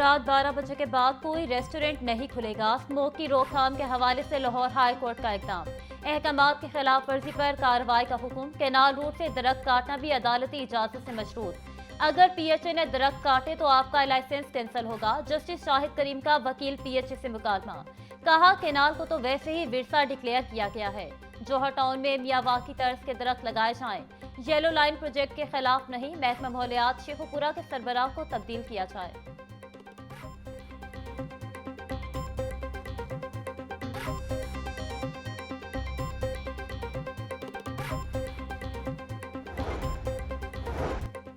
रात 12 बजे के बाद कोई रेस्टोरेंट नहीं खुलेगा। स्मोक की रोकथाम के हवाले से लाहौर हाई कोर्ट का इक़दाम। अहकामात की खिलाफ वर्जी पर कार्रवाई का हुक्म। कैनाल रोड से दरख्त काटना भी अदालती इजाजत से मशरूत। अगर पीएचए ने दरख्त काटे तो आपका लाइसेंस कैंसिल होगा। जस्टिस शाहिद करीम का वकील पीएचए से मुकालमा। कहा, कैनाल को तो वैसे ही विरसा डिक्लेयर किया गया है। जौहर टाउन में मियावाकी तर्ज के दरख्त लगाए जाएं। येलो लाइन प्रोजेक्ट के खिलाफ नहीं। महकमा माहौलियात शेखुपुरा के सरबराह को तब्दील किया जाए।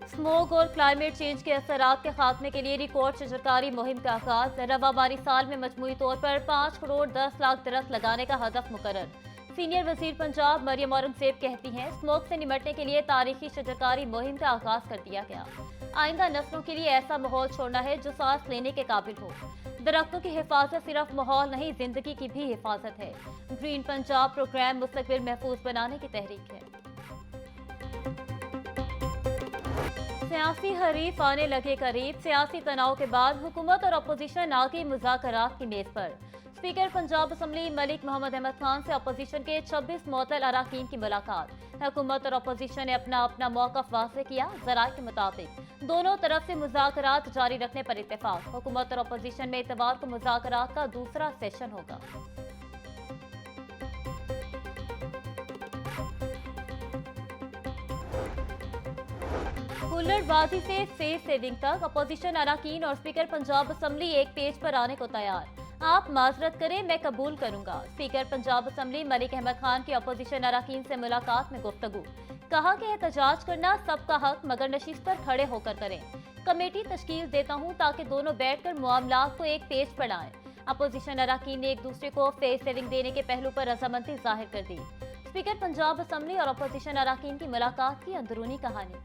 स्मोक और क्लाइमेट चेंज के असरात के खात्मे के लिए रिकॉर्ड शजरकारी मुहिम का आगाज। रवाबारी साल में मजमूई तौर पर 5 करोड़ 10 लाख दरख्त लगाने का हदफ मुकर्रर। सीनियर वजीर पंजाब मरियम औरंगजेब कहती हैं, स्मोक से निमटने के लिए तारीखी शजरकारी मुहिम का आगाज कर दिया गया। आइंदा नस्लों के लिए ऐसा माहौल छोड़ना है जो सांस लेने के काबिल हो। दरख्तों की हिफाजत सिर्फ माहौल नहीं, जिंदगी की भी हिफाजत है। ग्रीन पंजाब प्रोग्राम मुस्तकबिल महफूज बनाने की तहरीक है। सियासी हरीफ आने लगे करीब। सियासी तनाव के बाद हुकूमत और अपोजिशन आ गई मुज़ाकरात की मेज पर। स्पीकर पंजाब असम्बली मलिक मोहम्मद अहमद खान से अपोजिशन के 26 मुअत्तल अराकीन की मुलाकात। हुकूमत और अपोजिशन ने अपना अपना मौक़िफ़ वाज़ेह किया। ज़राए के मुताबिक दोनों तरफ से मुज़ाकरात जारी रखने पर इत्तेफाक। हुकूमत और अपोजिशन में इतवार को मुज़ाकरात का दूसरा सेशन होगा। हुल्लड़बाजी से फेस सेविंग तक अपोजिशन अराकीन और स्पीकर पंजाब असम्बली एक पेज पर आने को तैयार। आप माजरत करें, मैं कबूल करूंगा। स्पीकर पंजाब असम्बली मलिक अहमद खान की अपोजिशन अराकीन से मुलाकात में गुफ्तगू। कहा कि एहतजाज करना सबका हक, मगर नशीस पर खड़े होकर करें। कमेटी तश्कील देता हूं ताकि दोनों बैठकर मामलात को एक पेज पर लाएं। अपोजिशन अराकीन ने एक दूसरे को फेस सेविंग देने के पहलू पर रजामंदी जाहिर कर दी। स्पीकर पंजाब असम्बली और अपोजिशन अराकीन की मुलाकात की अंदरूनी कहानी।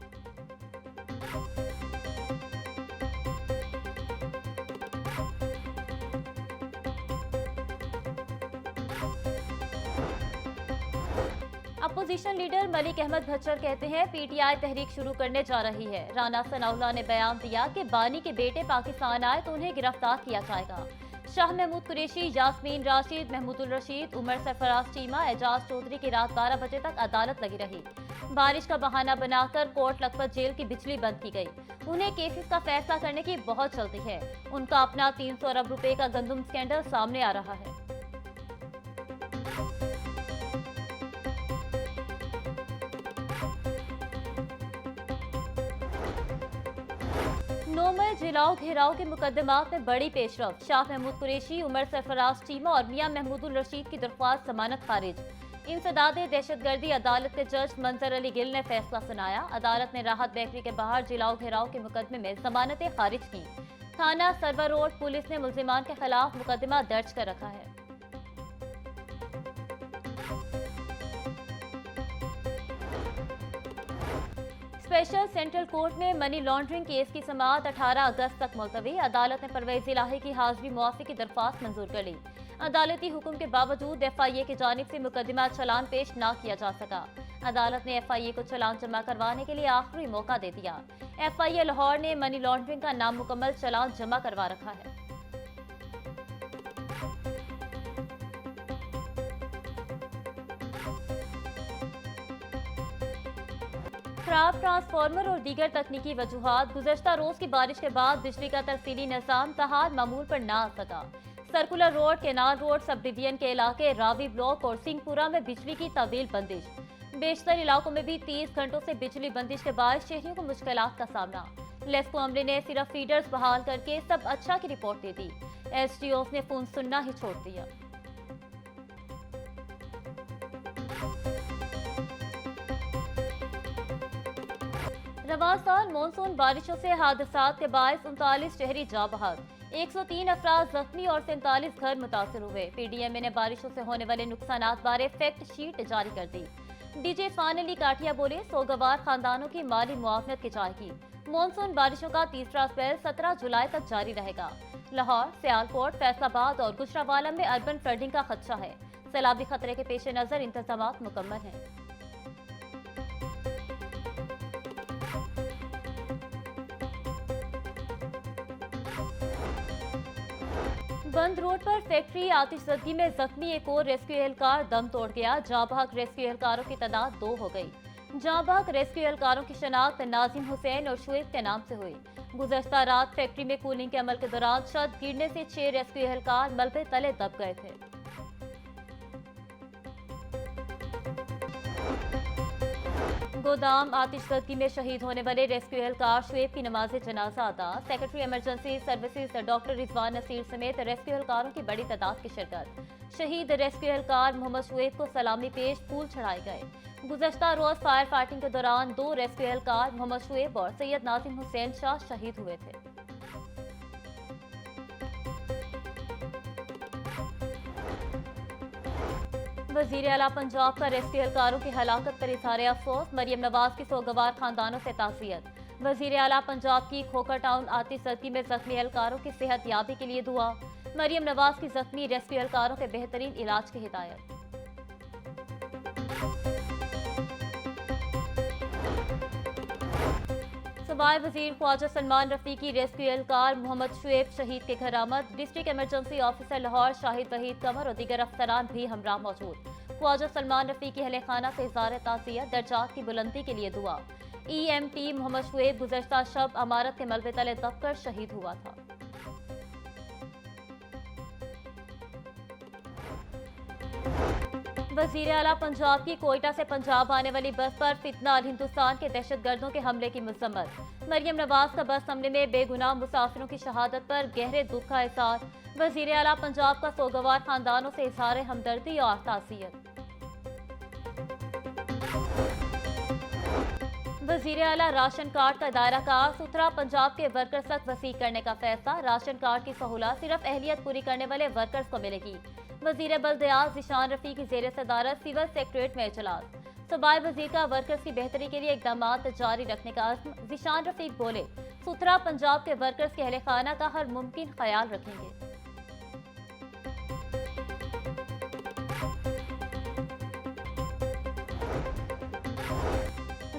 अपोजिशन लीडर मलिक अहमद भच्चर कहते हैं, पीटीआई तहरीक शुरू करने जा रही है। राना सनाउल्लाह ने बयान दिया कि बानी के बेटे पाकिस्तान आए तो उन्हें गिरफ्तार किया जाएगा। शाह महमूद कुरैशी, यास्मीन राशिद, महमूदुल रशीद, उमर सरफराज चीमा, एजाज चौधरी की रात 12 बजे तक अदालत लगी रही। बारिश का बहाना बनाकर कोट लखपत जेल की बिजली बंद की गई। उन्हें केसेस का फैसला करने की बहुत जल्दी है। उनका अपना 300 अरब रुपए का गंदम स्कैंडल सामने आ रहा है। नोमल जिलाओ घेराव के मुकदमात में बड़ी पेशरफ। शाह महमूद कुरैशी, उमर सरफराज चीमा और मियां महमूदुल रशीद की दरख्वास्त जमानत खारिज। इंसदाद दहशतगर्दी अदालत के जज मंजर अली गिल ने फैसला सुनाया। अदालत ने राहत बेकरी के बाहर जिलाओ घेराव के मुकदमे में जमानतें खारिज की। थाना सरवर रोड पुलिस ने मुल्जिमान के खिलाफ मुकदमा दर्ज कर रखा है। स्पेशल सेंट्रल कोर्ट में मनी लॉन्ड्रिंग केस की समाअत 18 अगस्त तक मुलतवी। अदालत ने परवेज इलाही की हाजिरी मुआफी की दरख्वास्त मंजूर कर ली। अदालती हुक्म के बावजूद एफआईए की जानिब से मुकदमा चलान पेश न किया जा सका। अदालत ने एफआईए को चलान जमा करवाने के लिए आखिरी मौका दे दिया। एफआईए लाहौर ने मनी लॉन्ड्रिंग का नामुकम्मल चलान जमा करवा रखा है। खराब ट्रांसफार्मर और दीगर तकनीकी वजूहात। गुज़श्ता रोज की बारिश के बाद बिजली का तरसीली निज़ाम तहार मामूल पर न आ सका। Circular road, canal road sub division के इलाके, रावी ब्लॉक और सिंहपुरा में बिजली की तवील बंदिश। बेशतर इलाकों में भी 30 घंटों से बिजली बंदिश के बाद शहरियों को मुश्किलात का सामना। लेस्को अमले ने सिर्फ फीडर्स बहाल करके सब अच्छा की रिपोर्ट दे दी। एसडीओ ने फोन सुनना ही छोड़ दिया। रवां साल मानसून बारिशों से हादसात के बायस 39 शहरी जाँ बहक, 103 अफराद जख्मी और 47 घर मुतासर हुए। पीडीएमए ने बारिशों से होने वाले नुकसानात बारे फैक्ट शीट जारी कर दी। डीजे फान अली काठिया बोले, सोगवार खानदानों की माली मुआवनत की जाएगी। मानसून बारिशों का तीसरा स्पेल 17 जुलाई तक जारी रहेगा। लाहौर, सियालकोट, फैसलाबाद और गुजरावाला में अर्बन फ्लडिंग का खदशा है। सैलाबी खतरे के पेश नजर इंतजाम मुकम्मल हैं। बंद रोड पर फैक्ट्री आतिशबाजी में जख्मी एक और रेस्क्यू एहलकार दम तोड़ गया। जाँ बहक रेस्क्यू एहलकारों की तादाद 2 हो गई। जाँ बहक रेस्क्यू एहलकारों की शनाख्त नाजिम हुसैन और शुएब के नाम से हुई। गुज़श्ता रात फैक्ट्री में कूलिंग के अमल के दौरान छत गिरने से 6 रेस्क्यू एहलकार मलबे तले दब गए थे। गोदाम आतिशबाजी में शहीद होने वाले रेस्क्यू एहलकार शुएब की नमाज जनाजा अदा। Secretary emergency services doctor Rizwan Naseer समेत रेस्क्यू एहलकारों की बड़ी तादाद की शिरकत। शहीद रेस्क्यू एहलकार मोहम्मद शुएब को सलामी पेश फूल चढ़ाए गए। गुज़श्ता रोज फायर फाइटिंग के दौरान 2 रेस्क्यू एहलकार मोहम्मद शुएब और सैयद नाजिम हुसैन शाह शहीद हुए थे। वज़ीर आला पंजाब का रेस्क्यू एहलकारों की हलाकत पर इज़हार अफसोस। मरियम नवाज की सोगवार खानदानों से ताज़ियत। वज़ीर आला पंजाब की खोखर टाउन आतिशबाजी में जख्मी एहलकारों की सेहत याबी के लिए दुआ। मरियम नवाज की जख्मी रेस्क्यू एहलकारों के बेहतरीन इलाज की हिदायत। सूबाई वज़ीर ख्वाजा सलमान रफ़ी की रेस्क्यू एहलकार मोहम्मद शुएब शहीद के घर आमद। District emergency officer Lahore Shahid Waheed Qamar और दीगर अफसरान भी हमरा मौजूद। ख्वाजा सलमान रफ़ी की अहले खाना से इज़हार ताज़ियत, दर्जात की बुलंदी के लिए दुआ। EMT मोहम्मद शुएब गुज़श्ता शब अमारत के मलबे तले दबकर शहीद हुआ था। वज़ीर आला पंजाब की कोयटा से पंजाब आने वाली बस पर फितना और हिंदुस्तान के दहशतगर्दों के हमले की मजम्मत। मरियम नवाज का बस हमले में बेगुनाह मुसाफिरों की शहादत पर गहरे दुख का इज़हार। वज़ीर आला पंजाब का सोगवार खानदानों से इज़हार हमदर्दी और ताज़ियत। वज़ीर आला राशन कार्ड का दायरा कार सुथरा पंजाब के वर्कर्स तक वसी करने का फैसला। राशन कार्ड की सहूलत सिर्फ अहलियत पूरी करने वाले वर्कर्स को मिलेगी। वज़ीर बल्दियात ज़ीशान रफ़ी की ज़ेर सदारत सिविल सेक्रेटरीट में इजलास। सूबाई वज़ीर का वर्कर्स की बेहतरी के लिए इक़दाम जारी रखने का अज़्म। ज़ीशान रफ़ी बोले, सुथरा पंजाब के वर्कर्स के अहले खाना का हर मुमकिन ख्याल रखेंगे।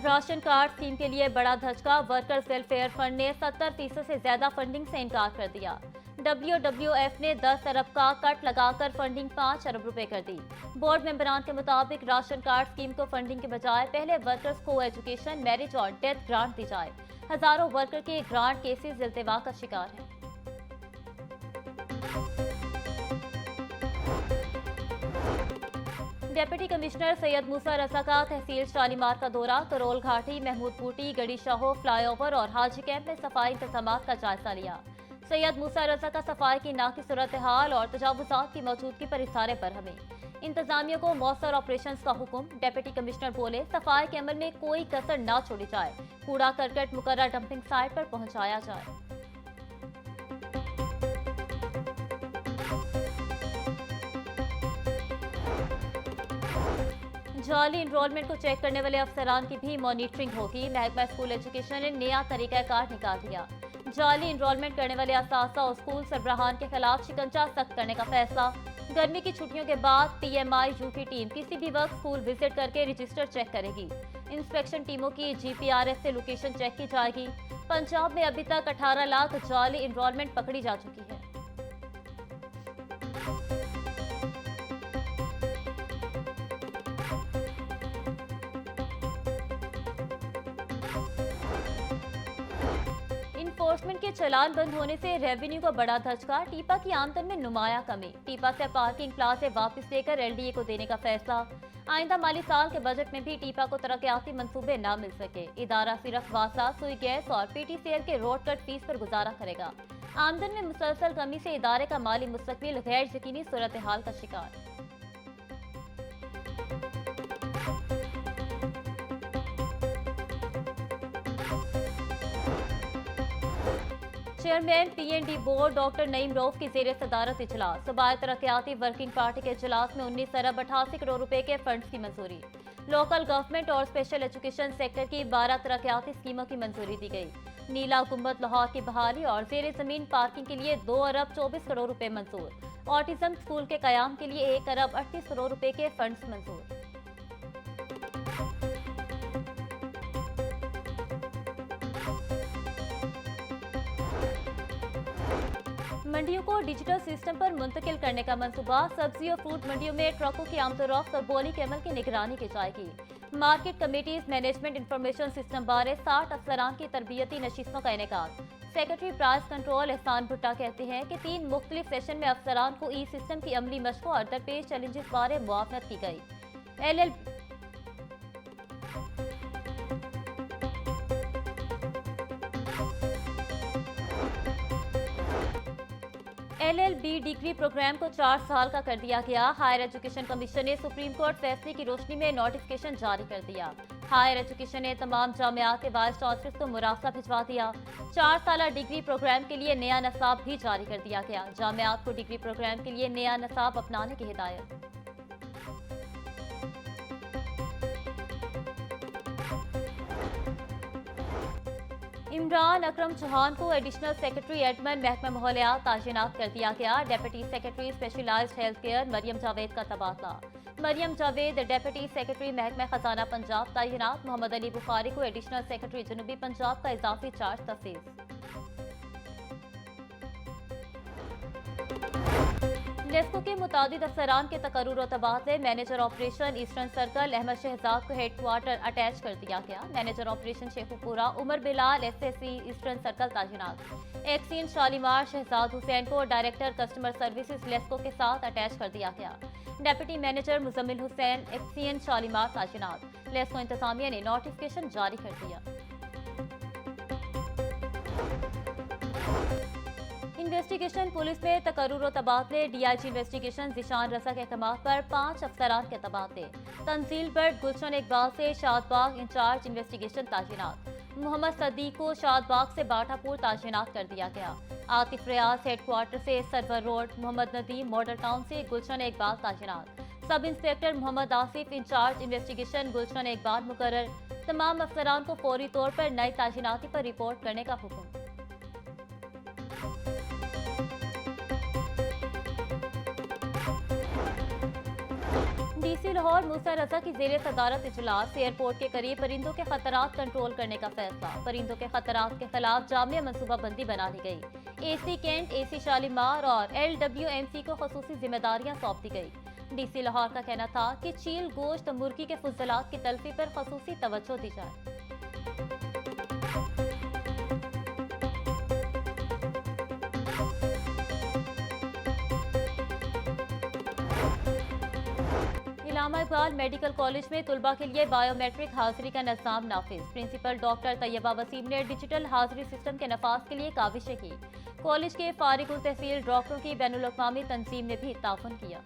राशन कार्ड स्कीम के लिए बड़ा धचका। वर्कर्स वेलफेयर फंड ने 70% से ज्यादा फंडिंग से इनकार कर दिया। WWF ने 10 अरब का कट लगाकर फंडिंग 5 अरब रुपए कर दी। बोर्ड मेंबरान के मुताबिक राशन कार्ड स्कीम को फंडिंग के बजाय पहले वर्कर्स को एजुकेशन, मैरिज और डेथ ग्रांट दी जाए। हजारों वर्कर के ग्रांट केसेस इल्तिवा का शिकार हैं। डिप्टी कमिश्नर सैयद मूसा रजा का तहसील शालीमार का दौरा। करोल घाटी, महमूद बूटी, गड़ी शाहो फ्लाईओवर और हाजी कैंप में सफाई इंतजाम का जायजा लिया। सैयद मूसा रजा का सफाई की नाकी सूरत हाल और तजावुजात की मौजूदगी पर इशारे पर हमें इंतजामिया को मौसर ऑपरेशन का हुक्म। डिप्टी कमिश्नर बोले, सफाई के अमल में कोई कसर न छोड़ी जाए। कूड़ा करकट मुकर्रर डंपिंग साइट पर पहुंचाया जाए। जाली इनरोलमेंट को चेक करने वाले अफसरान की भी मॉनिटरिंग होगी। महकमा स्कूल एजुकेशन ने नया तरीकाकार निकाल दिया। जाली इनरोलमेंट करने वाले असासा और स्कूल सरबराहान के खिलाफ शिकंजा सख्त करने का फैसला। गर्मी की छुट्टियों के बाद PMI-U की टीम किसी भी वक्त स्कूल विजिट करके रजिस्टर चेक करेगी। इंस्पेक्शन टीमों की GPRS से लोकेशन चेक की जाएगी। पंजाब में अभी तक 18 लाख जाली इनरोलमेंट पकड़ी जा चुकी है। एनफोर्समेंट के चलान बंद होने से रेवेन्यू को बड़ा धचका। टीपा की आमदन में नुमाया कमी। टीपा से पार्किंग प्लाजा वापस लेकर LDA को देने का फैसला। आइंदा माली साल के बजट में भी टीपा को तरक्याती मंसूबे न मिल सके। इदारा सिर्फ वासा, सुई गैस और PTCL के रोड कट फीस पर गुजारा करेगा। आमदन में मुसलसल कमी से इदारे का माली मुस्तकबिल गैर यकीनी सूरत हाल का शिकार। Chairman PND board doctor Naeem Rauf की जेर सदारत इजलास। सूबाई तरक्याती वर्किंग पार्टी के इजलास में 19 अरब 88 करोड़ रुपए के फंड्स की मंजूरी। लोकल गवर्नमेंट और स्पेशल एजुकेशन सेक्टर की 12 तरक्याती स्कीमों की मंजूरी दी गई। नीला गुंबद लाहौर की बहाली और जेर जमीन पार्किंग के लिए 2 अरब 24 करोड़ रुपए मंजूर। ऑटिज्म स्कूल के कयाम के लिए 1 अरब 38 करोड़ रुपए के फंड्स मंजूर। मंडियों को डिजिटल सिस्टम पर मुंतकिल करने का मंसूबा। सब्जी और फ्रूट मंडियों में ट्रकों की आमदोरफ्त और बोली के अमल की निगरानी की जाएगी। Market committees management information system बारे 60 अफसरान की तरबियती नशिस्तों का इनेकाद। सेक्रेटरी प्राइस कंट्रोल एहसान भुट्टा कहते हैं कि 3 मुख्तलिफ सेशन में अफसरान को ई सिस्टम की अमली मशकों और दरपेश चैलेंजेस बारे मुआवनत की गई। LLB डिग्री प्रोग्राम को 4 साल का कर दिया गया। हायर एजुकेशन कमीशन ने सुप्रीम कोर्ट फैसले की रोशनी में नोटिफिकेशन जारी कर दिया। हायर एजुकेशन ने तमाम जामियात के वाइस चांसलर्स को मुराफा भिजवा दिया। 4 साल डिग्री प्रोग्राम के लिए नया नसाब भी जारी कर दिया गया। जामियात को डिग्री प्रोग्राम के लिए नया नसाब अपनाने की हिदायत। इमरान अकरम चौहान को एडिशनल सेक्रेटरी एडमिन महकमा माहौलियात तैनात कर दिया गया। Deputy secretary specialised health care Maryam Javed का तबादला। मरियम जावेद डेप्यूटी सेक्रेटरी महकमा खजाना पंजाब तैनात। मोहम्मद अली बुखारी को एडिशनल सेक्रेटरी जनूबी पंजाब का इजाफी चार्ज तफवीज़। नेस्को के मुतादिद अफसरान के तकर्रुर और तबादले। Manager operation eastern circle Ahmad Shahzad को हेडक्वार्टर अटैच कर दिया गया। Manager operation Sheikhupura Umar Bilal SSC eastern circle तैनात। एक्सीएन शालीमार शहजाद हुसैन को डायरेक्टर कस्टमर सर्विसेज लेस्को के साथ अटैच कर दिया गया। Deputy manager Muzammil Hussain XEN Shalimar तैनात। लेस्को इंतजामिया ने नोटिफिकेशन जारी कर दिया। इन्वेस्टिगेशन पुलिस में तकर्रुर और तबादले। DIG इन्वेस्टिगेशन जिशान रजा के अहकाम पर 5 अफसरान के तबादले। तंजील बर्ड गुलशन इकबाल से शादबाग इंचार्ज इन्वेस्टिगेशन तैनात। मोहम्मद सदीक को शादबाग से बाटापुर तैनात कर दिया गया। आतिफ रियाज हेडक्वार्टर से Sarwar road. Mohammad Nadeem model town से गुलशन इकबाल तैनात। Sub inspector Mohammad Asif incharge investigation Gulshan Iqbal मुकर्रर। तमाम अफसरान को फौरी तौर पर नई तैनाती पर रिपोर्ट करने का हुक्म। DC लाहौर मूसा रजा की जेर सदारत इजलास। एयरपोर्ट के करीब परिंदों के खतरात कंट्रोल करने का फैसला। परिंदों के खतरात के खिलाफ जामिया मनसूबाबंदी बना ली गई। AC कैंट AC शालीमार और LWMC को खसूसी जिम्मेदारियां सौंप दी गई। DC लाहौर का कहना था कि चील गोश्त मुर्गी के फुजलात की तलफी पर खसूसी तवज्जो दी जाए। इलामा इकबाल मेडिकल कॉलेज में तुलबा के लिए बायोमेट्रिक हाजिरी का निज़ाम नाफिज। प्रिंसिपल डॉक्टर तैयबा वसीम ने डिजिटल हाजिरी सिस्टम के नफाज के लिए काविशें की। कॉलेज के फारिग उल तहसील डॉक्टरों की बैनुल अक़वामी तंजीम ने भी ताउन किया।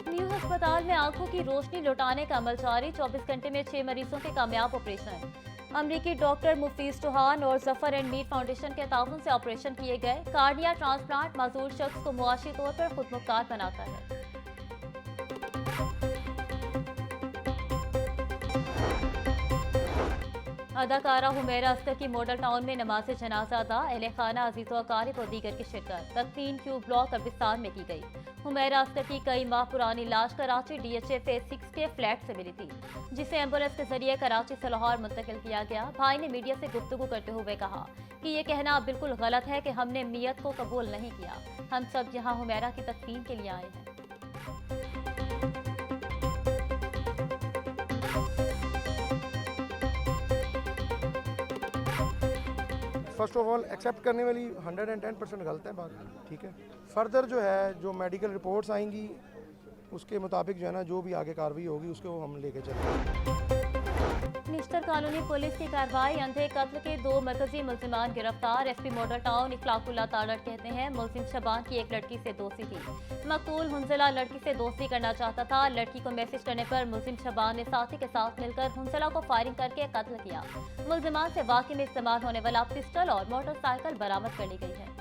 न्यू अस्पताल में आंखों की रोशनी लौटाने का अमल जारी। 24 घंटे में 6 मरीजों के कामयाब ऑपरेशन। अमरीकी डॉक्टर मुफीज चौहान और जफर एंड मीर फाउंडेशन के ताउन से ऑपरेशन किए गए। कार्डिया ट्रांसप्लांट माजूर शख्स को मुआशी तौर पर खुदमुख्तार बनाता है। अदाकारा हुमैरा अस्कर की मॉडल टाउन में नमाज जनाजा अदा। अहले खाना अजीज़ो अकारिब और दीगर की शिरकत। तदफीन क्यू ब्लॉक कब्रिस्तान में की गई। हुमैरा अस्कर की कई माह पुरानी लाश कराची DHA फेज 6 के फ्लैट से मिली थी, जिसे एम्बुलेंस के जरिए कराची से लाहौर मुंतकिल किया गया। भाई ने मीडिया से गुफ्तगू करते हुए कहा कि ये कहना बिल्कुल गलत है कि हमने मियत को कबूल नहीं किया। हम सब यहाँ हुमैरा की तदफीन के लिए आए हैं। फर्स्ट ऑफ ऑल एक्सेप्ट करने वाली 110% गलत है बात, ठीक है। फर्दर जो है जो मेडिकल रिपोर्ट्स आएंगी उसके मुताबिक जो है ना जो भी आगे कार्रवाई होगी उसको हम लेके चलेंगे। निश्तर कानूनी पुलिस की कार्रवाई। अंधे कत्ल के 2 मरकजी मुल्जिमान गिरफ्तार। SP मॉडल टाउन इखलाकुल्ला तारड़ कहते हैं मुल्जिम शबान की एक लड़की से दोस्ती थी। मकतूल हुंजला लड़की से दोस्ती करना चाहता था। लड़की को मैसेज करने पर मुल्जिम शबान ने साथी के साथ मिलकर हुंजला को फायरिंग करके कत्ल किया। मुल्जिमान से वाकई में इस्तेमाल होने वाला पिस्टल और मोटरसाइकिल बरामद कर ली गई है।